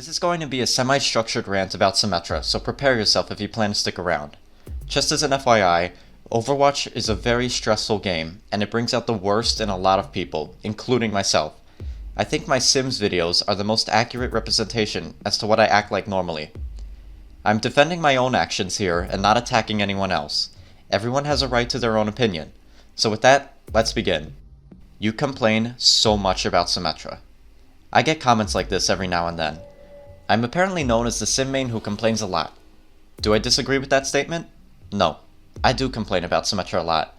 This is going to be a semi-structured rant about Symmetra, so prepare yourself if you plan to stick around. Just as an FYI, Overwatch is a very stressful game, and it brings out the worst in a lot of people, including myself. I think my Sims videos are the most accurate representation as to what I act like normally. I'm defending my own actions here and not attacking anyone else. Everyone has a right to their own opinion. So with that, let's begin. You complain so much about Symmetra. I get comments like this every now and then. I'm apparently known as the sim main who complains a lot. Do I disagree with that statement? No. I do complain about Symmetra a lot.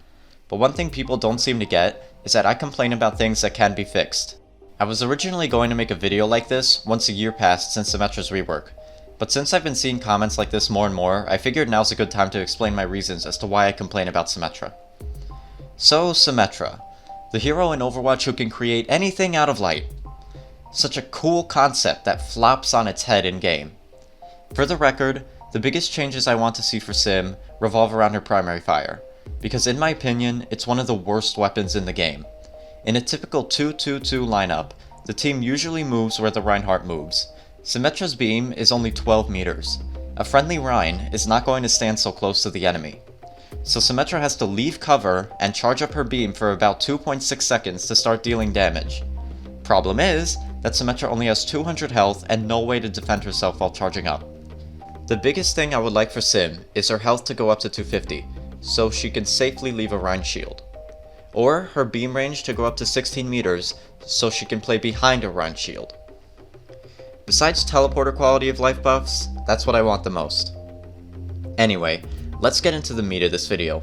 But one thing people don't seem to get is that I complain about things that can be fixed. I was originally going to make a video like this once a year passed since Symmetra's rework. But since I've been seeing comments like this more and more, I figured now's a good time to explain my reasons as to why I complain about Symmetra. So, Symmetra, the hero in Overwatch who can create anything out of light. Such a cool concept that flops on its head in-game. For the record, the biggest changes I want to see for Sim revolve around her primary fire, because in my opinion, it's one of the worst weapons in the game. In a typical 2-2-2 lineup, the team usually moves where the Reinhardt moves. Symmetra's beam is only 12 meters. A friendly Rein is not going to stand so close to the enemy. So Symmetra has to leave cover and charge up her beam for about 2.6 seconds to start dealing damage. Problem is that Symmetra only has 200 health and no way to defend herself while charging up. The biggest thing I would like for Sim is her health to go up to 250, so she can safely leave a Rein shield. Or her beam range to go up to 16 meters, so she can play behind a Rein shield. Besides teleporter quality of life buffs, that's what I want the most. Anyway, let's get into the meat of this video.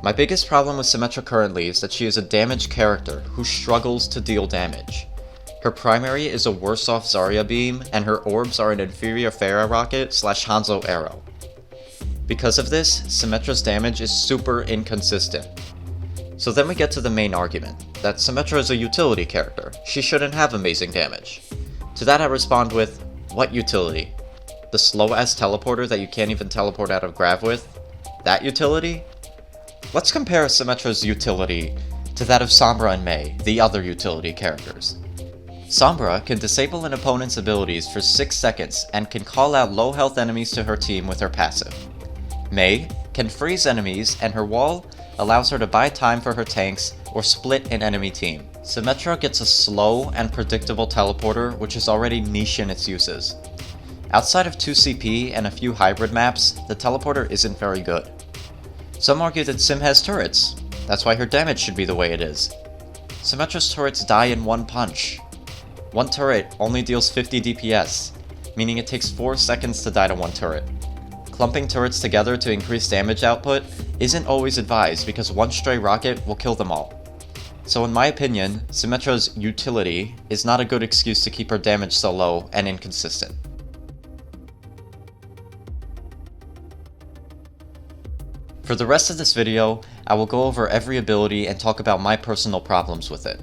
My biggest problem with Symmetra currently is that she is a damaged character who struggles to deal damage. Her primary is a worse off Zarya beam, and her orbs are an inferior Pharah rocket / Hanzo arrow. Because of this, Symmetra's damage is super inconsistent. So then we get to the main argument, that Symmetra is a utility character, she shouldn't have amazing damage. To that I respond with, what utility? The slow ass teleporter that you can't even teleport out of grav with? That utility? Let's compare Symmetra's utility to that of Sombra and Mei, the other utility characters. Sombra can disable an opponent's abilities for 6 seconds and can call out low health enemies to her team with her passive. Mei can freeze enemies, and her wall allows her to buy time for her tanks or split an enemy team. Symmetra gets a slow and predictable teleporter which is already niche in its uses. Outside of 2CP and a few hybrid maps, the teleporter isn't very good. Some argue that Sim has turrets, that's why her damage should be the way it is. Symmetra's turrets die in one punch. One turret only deals 50 DPS, meaning it takes 4 seconds to die to one turret. Clumping turrets together to increase damage output isn't always advised because one stray rocket will kill them all. So in my opinion, Symmetra's utility is not a good excuse to keep her damage so low and inconsistent. For the rest of this video, I will go over every ability and talk about my personal problems with it.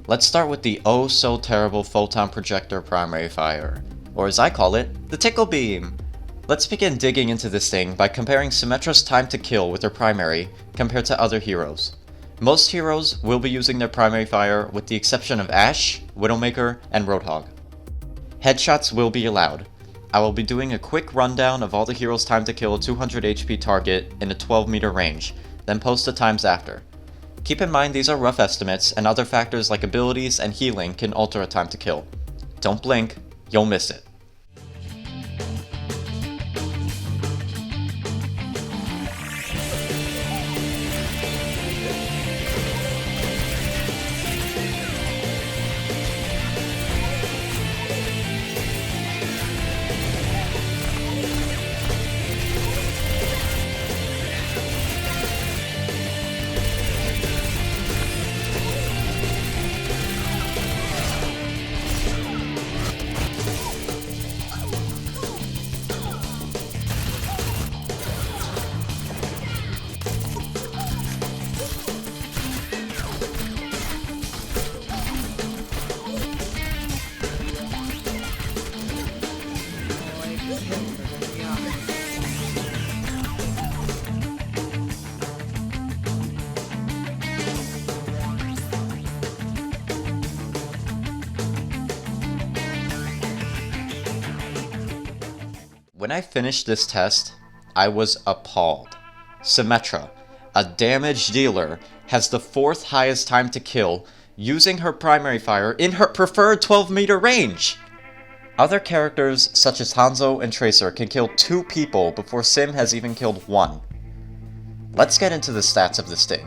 Let's start with the oh so terrible photon projector primary fire, or as I call it, the tickle beam. Let's begin digging into this thing by comparing Symmetra's time to kill with her primary compared to other heroes. Most heroes will be using their primary fire with the exception of Ashe, Widowmaker, and Roadhog. Headshots will be allowed. I will be doing a quick rundown of all the heroes' time to kill a 200 HP target in a 12 meter range, then post the times after. Keep in mind these are rough estimates, and other factors like abilities and healing can alter a time to kill. Don't blink, you'll miss it. When I finished this test, I was appalled. Symmetra, a damage dealer, has the 4th highest time to kill using her primary fire in her preferred 12-meter range! Other characters such as Hanzo and Tracer can kill 2 people before Sim has even killed 1. Let's get into the stats of this thing.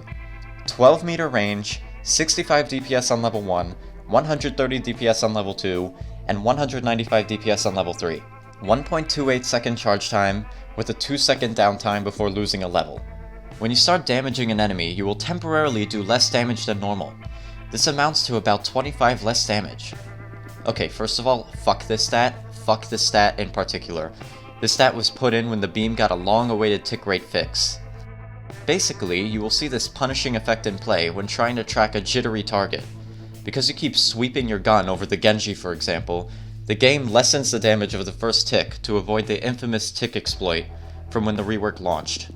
12-meter range, 65 DPS on level 1, 130 DPS on level 2, and 195 DPS on level 3. 1.28 second charge time, with a 2-second downtime before losing a level. When you start damaging an enemy, you will temporarily do less damage than normal. This amounts to about 25 less damage. Okay, first of all, fuck this stat. Fuck this stat in particular. This stat was put in when the beam got a long-awaited tick rate fix. Basically, you will see this punishing effect in play when trying to track a jittery target. Because you keep sweeping your gun over the Genji, for example, the game lessens the damage of the first tick to avoid the infamous tick exploit from when the rework launched.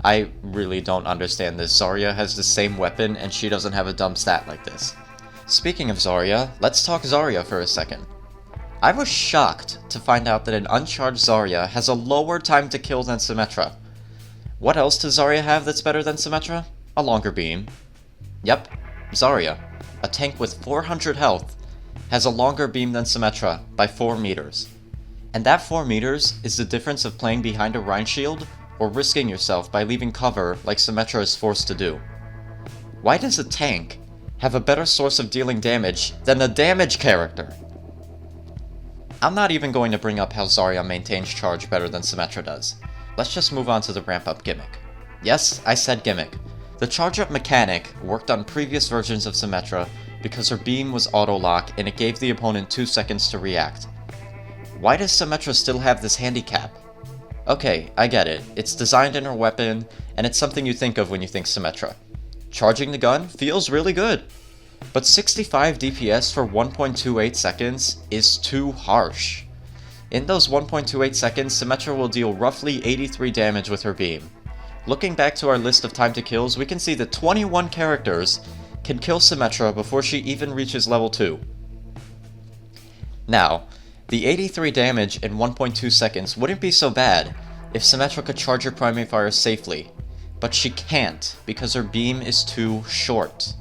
I really don't understand this. Zarya has the same weapon and she doesn't have a dumb stat like this. Speaking of Zarya, let's talk Zarya for a second. I was shocked to find out that an uncharged Zarya has a lower time to kill than Symmetra. What else does Zarya have that's better than Symmetra? A longer beam. Yep, Zarya, a tank with 400 health, has a longer beam than Symmetra by 4 meters. And that 4 meters is the difference of playing behind a Rhine shield or risking yourself by leaving cover like Symmetra is forced to do. Why does a tank have a better source of dealing damage than the damage character? I'm not even going to bring up how Zarya maintains charge better than Symmetra does. Let's just move on to the ramp up gimmick. Yes, I said gimmick. The charge up mechanic worked on previous versions of Symmetra because her beam was auto-lock and it gave the opponent 2 seconds to react. Why does Symmetra still have this handicap? Okay, I get it. It's designed in her weapon, and it's something you think of when you think Symmetra. Charging the gun feels really good. But 65 DPS for 1.28 seconds is too harsh. In those 1.28 seconds, Symmetra will deal roughly 83 damage with her beam. Looking back to our list of time to kills, we can see that 21 characters can kill Symmetra before she even reaches level 2. Now, the 83 damage in 1.2 seconds wouldn't be so bad if Symmetra could charge her primary fire safely, but she can't because her beam is too short.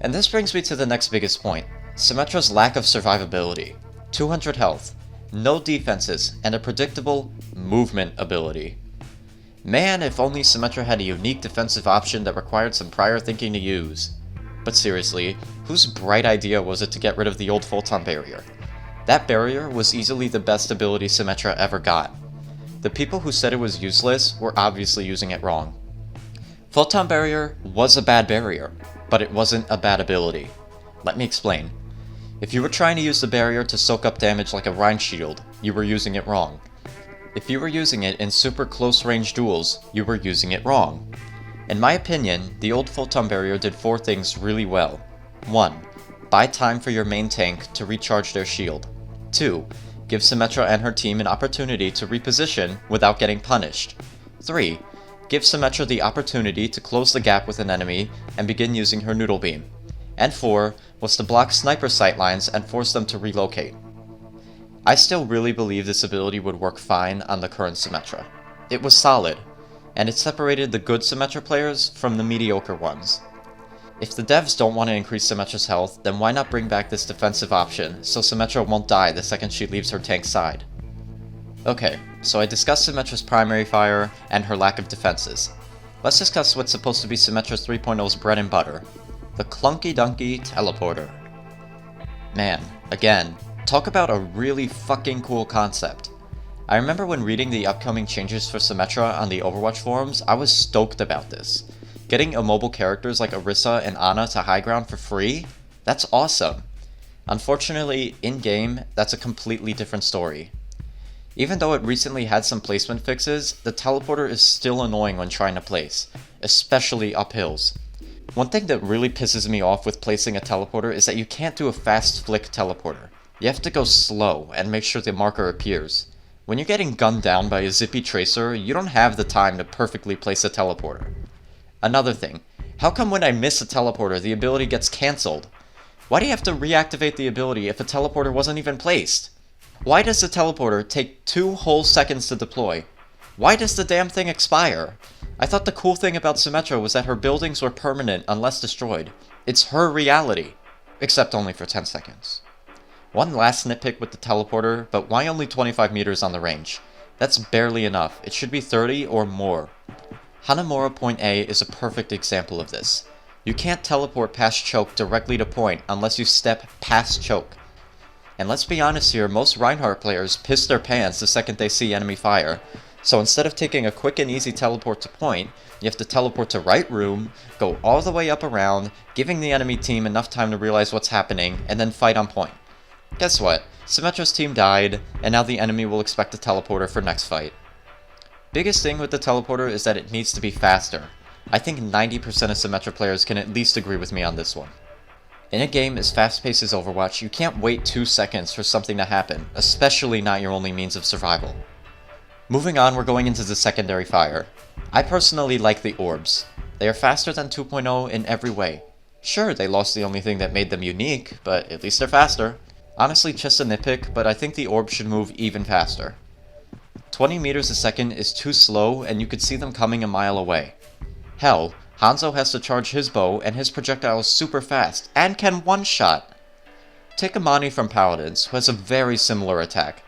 And this brings me to the next biggest point, Symmetra's lack of survivability. 200 health, no defenses, and a predictable movement ability. Man, if only Symmetra had a unique defensive option that required some prior thinking to use. But seriously, whose bright idea was it to get rid of the old photon barrier? That barrier was easily the best ability Symmetra ever got. The people who said it was useless were obviously using it wrong. Photon barrier was a bad barrier, but it wasn't a bad ability. Let me explain. If you were trying to use the barrier to soak up damage like a Rhine shield, you were using it wrong. If you were using it in super close range duels, you were using it wrong. In my opinion, the old photon barrier did 4 things really well. 1. Buy time for your main tank to recharge their shield. 2. Give Symmetra and her team an opportunity to reposition without getting punished. 3. Give Symmetra the opportunity to close the gap with an enemy and begin using her noodle beam. And 4 was to block sniper sightlines and force them to relocate. I still really believe this ability would work fine on the current Symmetra. It was solid, and it separated the good Symmetra players from the mediocre ones. If the devs don't want to increase Symmetra's health, then why not bring back this defensive option so Symmetra won't die the second she leaves her tank's side? Okay, so I discussed Symmetra's primary fire and her lack of defenses. Let's discuss what's supposed to be Symmetra 3.0's bread and butter, the clunky-dunky teleporter. Man, again, talk about a really fucking cool concept. I remember when reading the upcoming changes for Symmetra on the Overwatch forums, I was stoked about this. Getting immobile characters like Orisa and Ana to high ground for free? That's awesome. Unfortunately, in-game, that's a completely different story. Even though it recently had some placement fixes, the teleporter is still annoying when trying to place, especially up hills. One thing that really pisses me off with placing a teleporter is that you can't do a fast flick teleporter. You have to go slow and make sure the marker appears. When you're getting gunned down by a zippy tracer, you don't have the time to perfectly place a teleporter. Another thing, how come when I miss a teleporter, the ability gets cancelled? Why do you have to reactivate the ability if a teleporter wasn't even placed? Why does the teleporter take 2 whole seconds to deploy? Why does the damn thing expire? I thought the cool thing about Symmetra was that her buildings were permanent unless destroyed. It's her reality. Except only for 10 seconds. One last nitpick with the teleporter, but why only 25 meters on the range? That's barely enough. It should be 30 or more. Hanamura Point A is a perfect example of this. You can't teleport past choke directly to point unless you step past choke. And let's be honest here, most Reinhardt players piss their pants the second they see enemy fire. So instead of taking a quick and easy teleport to point, you have to teleport to right room, go all the way up around, giving the enemy team enough time to realize what's happening, and then fight on point. Guess what? Symmetra's team died, and now the enemy will expect a teleporter for next fight. Biggest thing with the teleporter is that it needs to be faster. I think 90% of Symmetra players can at least agree with me on this one. In a game as fast-paced as Overwatch, you can't wait 2 seconds for something to happen, especially not your only means of survival. Moving on, we're going into the secondary fire. I personally like the orbs. They are faster than 2.0 in every way. Sure, they lost the only thing that made them unique, but at least they're faster. Honestly, just a nitpick, but I think the orbs should move even faster. 20 meters a second is too slow, and you could see them coming a mile away. Hell, Hanzo has to charge his bow, and his projectile is super fast, and can one-shot. Take Amani from Paladins, who has a very similar attack.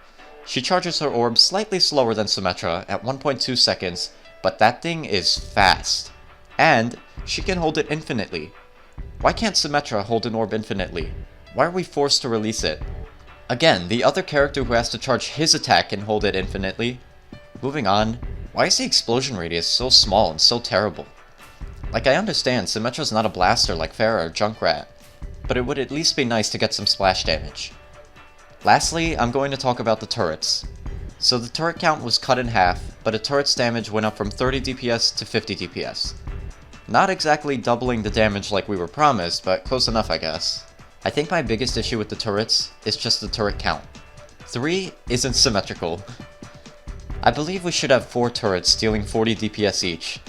She charges her orb slightly slower than Symmetra at 1.2 seconds, but that thing is fast. And she can hold it infinitely. Why can't Symmetra hold an orb infinitely? Why are we forced to release it? Again, the other character who has to charge his attack can hold it infinitely. Moving on, why is the explosion radius so small and so terrible? Like, I understand, Symmetra's not a blaster like Pharah or Junkrat, but it would at least be nice to get some splash damage. Lastly, I'm going to talk about the turrets. So the turret count was cut in half, but a turret's damage went up from 30 DPS to 50 DPS. Not exactly doubling the damage like we were promised, but close enough I guess. I think my biggest issue with the turrets is just the turret count. 3 isn't symmetrical. I believe we should have 4 turrets dealing 40 DPS each.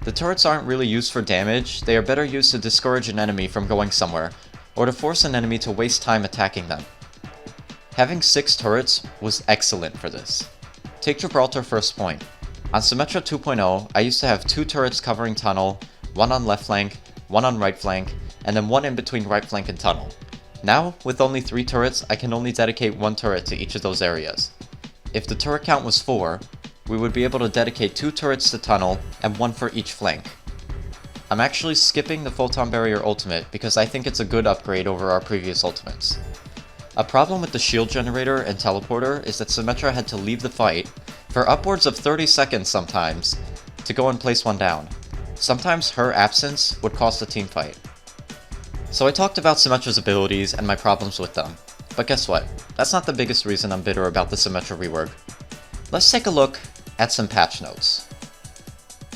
The turrets aren't really used for damage, they are better used to discourage an enemy from going somewhere, or to force an enemy to waste time attacking them. Having 6 turrets was excellent for this. Take Gibraltar first point. On Symmetra 2.0, I used to have 2 turrets covering tunnel, 1 on left flank, 1 on right flank, and then 1 in between right flank and tunnel. Now, with only 3 turrets, I can only dedicate 1 turret to each of those areas. If the turret count was 4, we would be able to dedicate 2 turrets to tunnel and 1 for each flank. I'm actually skipping the Photon Barrier ultimate because I think it's a good upgrade over our previous ultimates. A problem with the shield generator and teleporter is that Symmetra had to leave the fight for upwards of 30 seconds sometimes to go and place one down. Sometimes her absence would cost a team fight. So I talked about Symmetra's abilities and my problems with them, but guess what? That's not the biggest reason I'm bitter about the Symmetra rework. Let's take a look at some patch notes.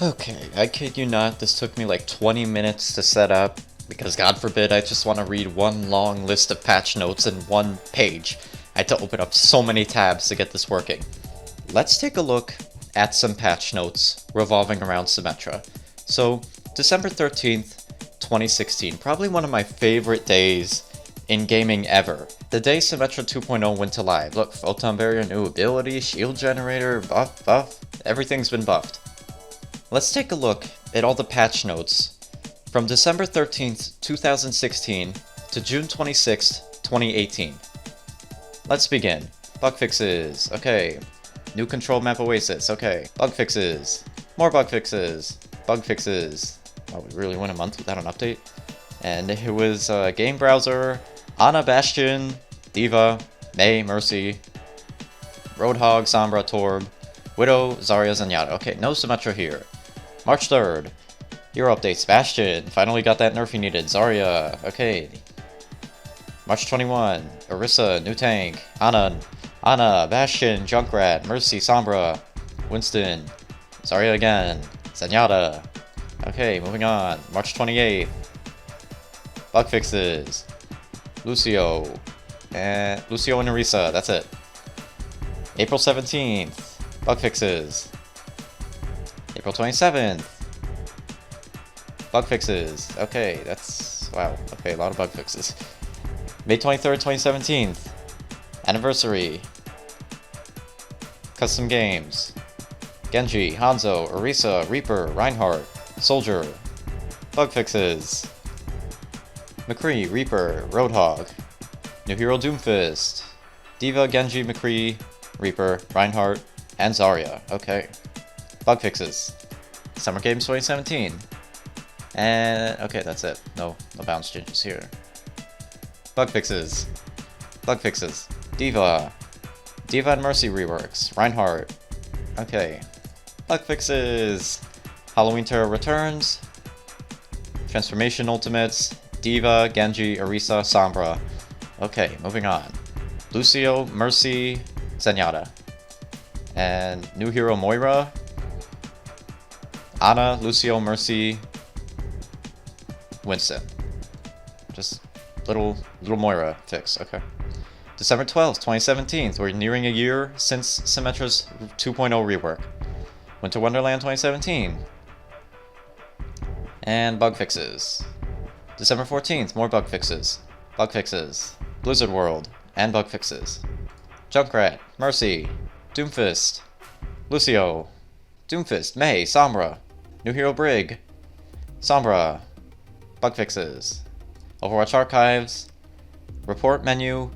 Okay, I kid you not, this took me like 20 minutes to set up, because God forbid I just want to read one long list of patch notes in one page. I had to open up so many tabs to get this working. Let's take a look at some patch notes revolving around Symmetra. So, December 13th, 2016, probably one of my favorite days in gaming ever. The day Symmetra 2.0 went to live. Look, Photon Barrier, new ability, shield generator, buff, everything's been buffed. Let's take a look at all the patch notes from December 13th, 2016 to June 26th, 2018. Let's begin. Bug fixes, okay. New control map Oasis, okay. Bug fixes, more bug fixes, bug fixes. Oh, we really went a month without an update? And it was game browser, Ana, Bastion, Diva, Mei, Mercy, Roadhog, Sombra, Torb, Widow, Zarya, Zenyatta. Okay, no Symmetra here. March 3rd. Hero updates. Bastion. Finally got that nerf he needed. Zarya. Okay. March 21. Orisa. New tank. Ana, Bastion, Junkrat, Mercy, Sombra, Winston, Zarya again, Zenyatta. Okay, moving on. March 28th. Bug fixes. Lucio. And Orisa. That's it. April 17th. Bug fixes. April 27th. Bug fixes. Okay, that's... wow. Okay, a lot of bug fixes. May 23rd, 2017. Anniversary. Custom games. Genji, Hanzo, Orisa, Reaper, Reinhardt, Soldier. Bug fixes. McCree, Reaper, Roadhog. New hero Doomfist. Diva, Genji, McCree, Reaper, Reinhardt, and Zarya. Okay. Bug fixes. Summer Games 2017. And okay, that's it. No balance changes here. Bug fixes. Bug fixes. Diva. Diva and Mercy reworks. Reinhardt. Okay. Bug fixes. Halloween Terror returns. Transformation ultimates. Diva, Genji, Orisa, Sombra. Okay, moving on. Lucio, Mercy, Zenyatta. And new hero Moira. Ana, Lucio, Mercy, Winston. Just little Moira fix, okay. December 12th, 2017. We're nearing a year since Symmetra's 2.0 rework. Winter Wonderland 2017. And bug fixes. December 14th, more bug fixes. Bug fixes. Blizzard World, and bug fixes. Junkrat, Mercy, Doomfist, Lucio, Doomfist, Mei, Sombra, new hero Brig, Sombra, bug fixes. Overwatch Archives, report menu,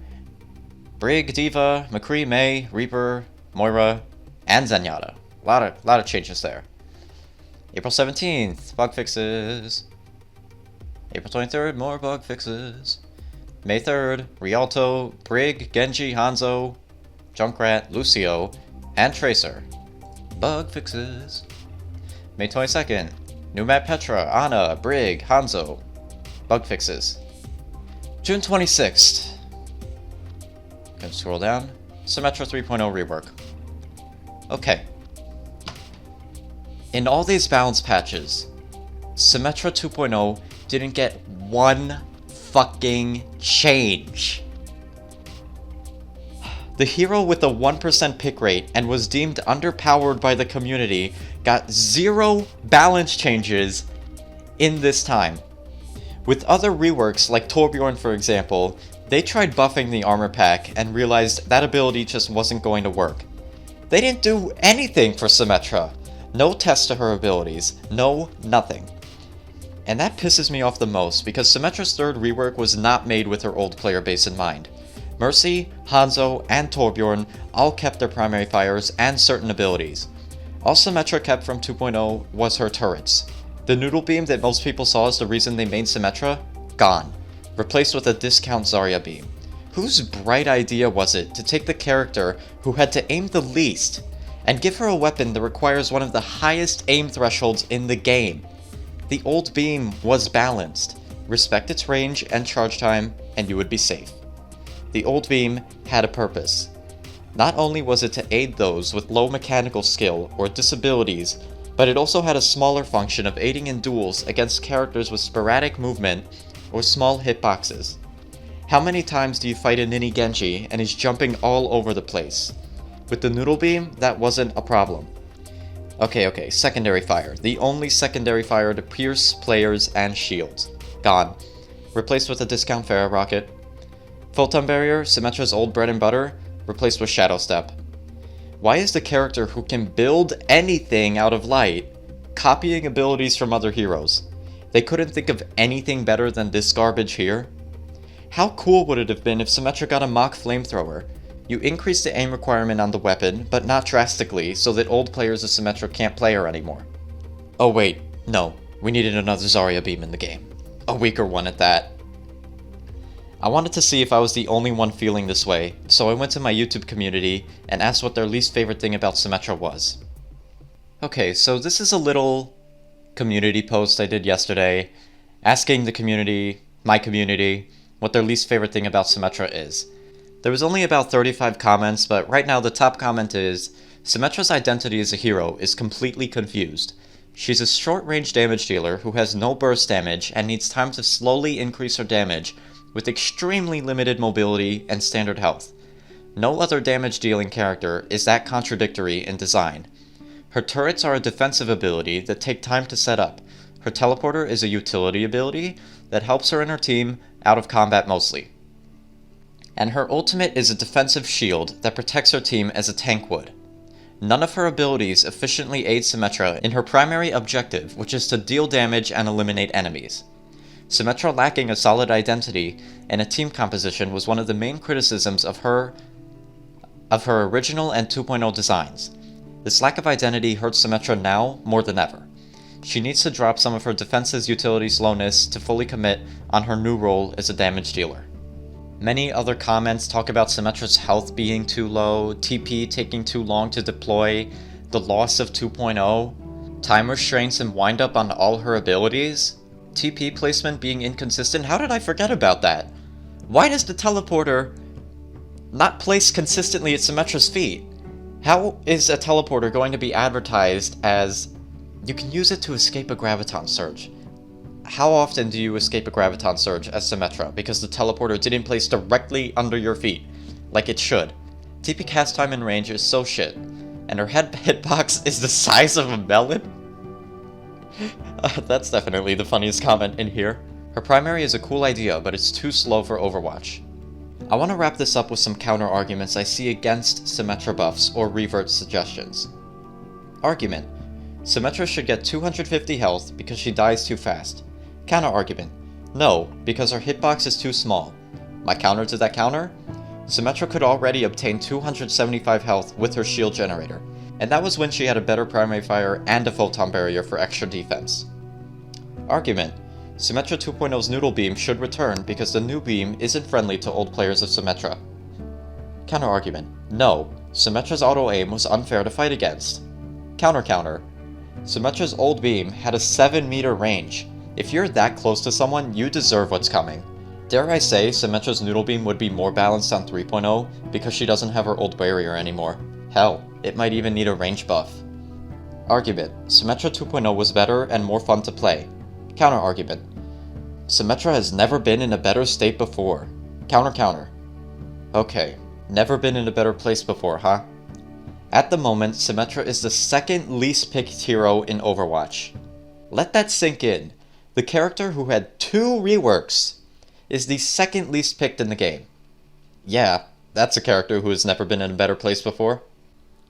Brig, Diva, McCree, Mei, Reaper, Moira, and Zenyatta. A lot of changes there. April 17th, bug fixes. April 23rd, more bug fixes. May 3rd, Rialto, Brig, Genji, Hanzo, Junkrat, Lucio, and Tracer. Bug fixes. May 22nd, new map Petra, Ana, Brig, Hanzo. Bug fixes. June 26th. Gonna scroll down. Symmetra 3.0 rework. Okay. In all these balance patches, Symmetra 2.0 didn't get one fucking change. The hero with a 1% pick rate and was deemed underpowered by the community got 0 balance changes in this time. With other reworks like Torbjorn for example, they tried buffing the armor pack and realized that ability just wasn't going to work. They didn't do anything for Symmetra. No test to her abilities, no nothing. And that pisses me off the most because Symmetra's third rework was not made with her old player base in mind. Mercy, Hanzo, and Torbjorn all kept their primary fires and certain abilities. All Symmetra kept from 2.0 was her turrets. The noodle beam that most people saw as the reason they made Symmetra? Gone. Replaced with a discount Zarya beam. Whose bright idea was it to take the character who had to aim the least and give her a weapon that requires one of the highest aim thresholds in the game? The old beam was balanced. Respect its range and charge time and you would be safe. The old beam had a purpose. Not only was it to aid those with low mechanical skill or disabilities, but it also had a smaller function of aiding in duels against characters with sporadic movement or small hitboxes. How many times do you fight a Nini Genji and he's jumping all over the place? With the noodle beam, that wasn't a problem. Okay, secondary fire. The only secondary fire to pierce players and shields. Gone. Replaced with a discount Pharah rocket. Photon barrier, Symmetra's old bread and butter, replaced with Shadow Step. Why is the character who can build anything out of light copying abilities from other heroes? They couldn't think of anything better than this garbage here? How cool would it have been if Symmetra got a mock flamethrower? You increase the aim requirement on the weapon, but not drastically, so that old players of Symmetra can't play her anymore. Oh wait, no, we needed another Zarya beam in the game. A weaker one at that. I wanted to see if I was the only one feeling this way, so I went to my YouTube community and asked what their least favorite thing about Symmetra was. Okay, so this is a little community post I did yesterday, asking the community, my community, what their least favorite thing about Symmetra is. There was only about 35 comments, but right now the top comment is, Symmetra's identity as a hero is completely confused. She's a short-range damage dealer who has no burst damage and needs time to slowly increase her damage with extremely limited mobility and standard health. No other damage dealing character is that contradictory in design. Her turrets are a defensive ability that take time to set up. Her teleporter is a utility ability that helps her and her team out of combat mostly. And her ultimate is a defensive shield that protects her team as a tank would. None of her abilities efficiently aid Symmetra in her primary objective, which is to deal damage and eliminate enemies. Symmetra lacking a solid identity and a team composition was one of the main criticisms of her original and 2.0 designs. This lack of identity hurts Symmetra now more than ever. She needs to drop some of her defense's utility slowness to fully commit on her new role as a damage dealer. Many other comments talk about Symmetra's health being too low, TP taking too long to deploy, the loss of 2.0, time restraints and wind up on all her abilities, TP placement being inconsistent. How did I forget about that? Why does the teleporter not place consistently at Symmetra's feet? How is a teleporter going to be advertised as you can use it to escape a graviton surge? How often do you escape a graviton surge as Symmetra because the teleporter didn't place directly under your feet like it should? TP cast time and range is so shit, and her hitbox is the size of a melon? That's definitely the funniest comment in here. Her primary is a cool idea, but it's too slow for Overwatch. I want to wrap this up with some counter arguments I see against Symmetra buffs or revert suggestions. Argument: Symmetra should get 250 health because she dies too fast. Counter argument: no, because her hitbox is too small. My counter to that counter? Symmetra could already obtain 275 health with her shield generator, and that was when she had a better primary fire and a photon barrier for extra defense. Argument: Symmetra 2.0's Noodle Beam should return because the new beam isn't friendly to old players of Symmetra. Counter argument: no, Symmetra's auto aim was unfair to fight against. Counter: Symmetra's old beam had a 7-meter range. If you're that close to someone, you deserve what's coming. Dare I say Symmetra's Noodle Beam would be more balanced on 3.0 because she doesn't have her old barrier anymore. Hell, it might even need a range buff. Argument: Symmetra 2.0 was better and more fun to play. Counter argument: Symmetra has never been in a better state before. Counter. Okay, never been in a better place before, huh? At the moment, Symmetra is the second least picked hero in Overwatch. Let that sink in. The character who had 2 reworks is the second least picked in the game. Yeah, that's a character who has never been in a better place before.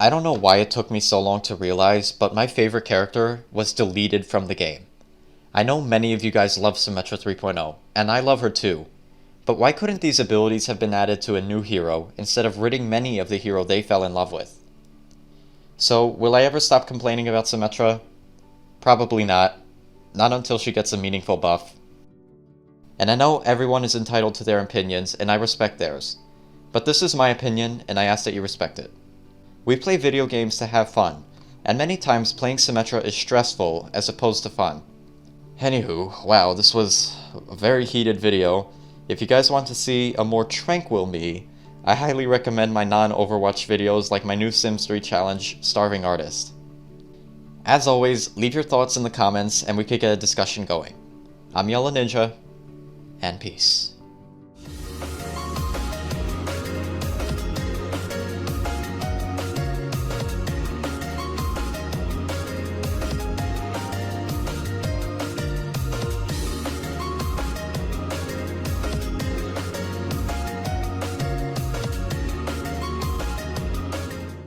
I don't know why it took me so long to realize, but my favorite character was deleted from the game. I know many of you guys love Symmetra 3.0, and I love her too. But why couldn't these abilities have been added to a new hero instead of ridding many of the hero they fell in love with? So, will I ever stop complaining about Symmetra? Probably not. Not until she gets a meaningful buff. And I know everyone is entitled to their opinions, and I respect theirs. But this is my opinion, and I ask that you respect it. We play video games to have fun, and many times playing Symmetra is stressful as opposed to fun. Anywho, wow, this was a very heated video. If you guys want to see a more tranquil me, I highly recommend my non-Overwatch videos like my new Sims 3 challenge, Starving Artist. As always, leave your thoughts in the comments and we could get a discussion going. I'm YellowNinja, and peace.